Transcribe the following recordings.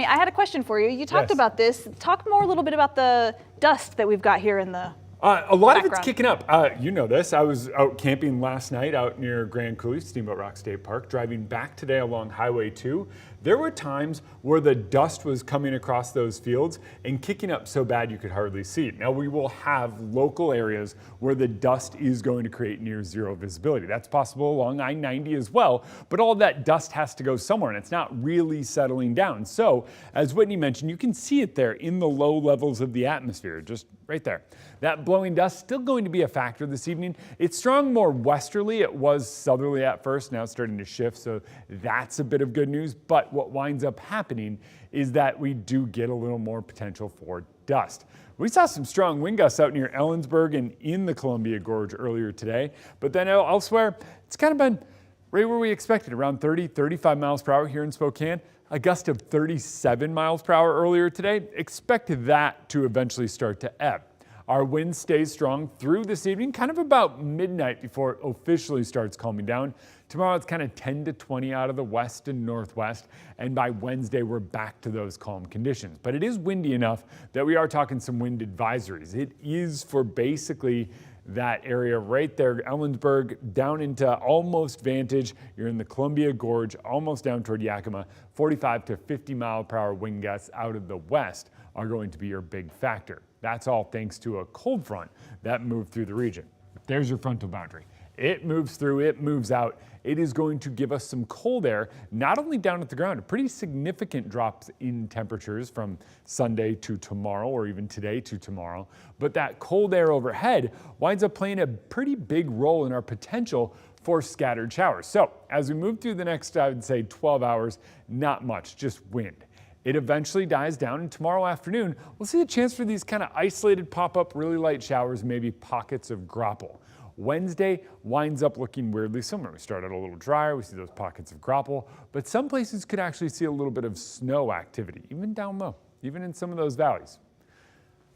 I had a question for you. You talked Yes. about this. Talk more a little bit about the dust that we've got here in the A lot of it's background. kicking up. You know this. I was out camping last night out near Grand Coulee, Steamboat Rock State Park, driving back today along Highway 2. There were times where the dust was coming across those fields and kicking up so bad you could hardly see it. Now we will have local areas where the dust is going to create near zero visibility. That's possible along I-90 as well, but all that dust has to go somewhere and it's not really settling down. So as Whitney mentioned, you can see it there in the low levels of the atmosphere, just right there. That blowing dust still going to be a factor this evening. It's strong more westerly. It was southerly at first, now it's starting to shift, so that's a bit of good news. But what winds up happening is that we do get a little more potential for dust. We saw some strong wind gusts out near Ellensburg and in the Columbia Gorge earlier today, but then elsewhere, it's kind of been right where we expected, around 30, 35 miles per hour here in Spokane. A gust of 37 miles per hour earlier today. Expect that to eventually start to ebb. Our wind stays strong through this evening, kind of about midnight before it officially starts calming down. Tomorrow it's kind of 10 to 20 out of the west and northwest, and by Wednesday we're back to those calm conditions. But it is windy enough that we are talking some wind advisories. It is for basically that area right there, Ellensburg, down into almost Vantage. You're in the Columbia Gorge, almost down toward Yakima. 45 to 50 mile per hour wind gusts out of the west are going to be your big factor. That's all thanks to a cold front that moved through the region. There's your frontal boundary. It moves through, it moves out. It is going to give us some cold air, not only down at the ground, pretty significant drops in temperatures from Sunday to tomorrow, or even today to tomorrow, but that cold air overhead winds up playing a pretty big role in our potential for scattered showers. So as we move through the next, I would say 12 hours, not much, just wind. It eventually dies down, and tomorrow afternoon, we'll see a chance for these kind of isolated pop-up really light showers, maybe pockets of graupel. Wednesday winds up looking weirdly similar. We start out a little drier, we see those pockets of graupel, but some places could actually see a little bit of snow activity, even down low, even in some of those valleys.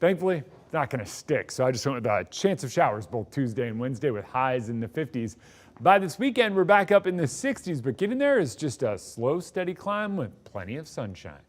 Thankfully, it's not going to stick, so I just went with a chance of showers both Tuesday and Wednesday with highs in the 50s. By this weekend, we're back up in the 60s, but getting there is just a slow, steady climb with plenty of sunshine.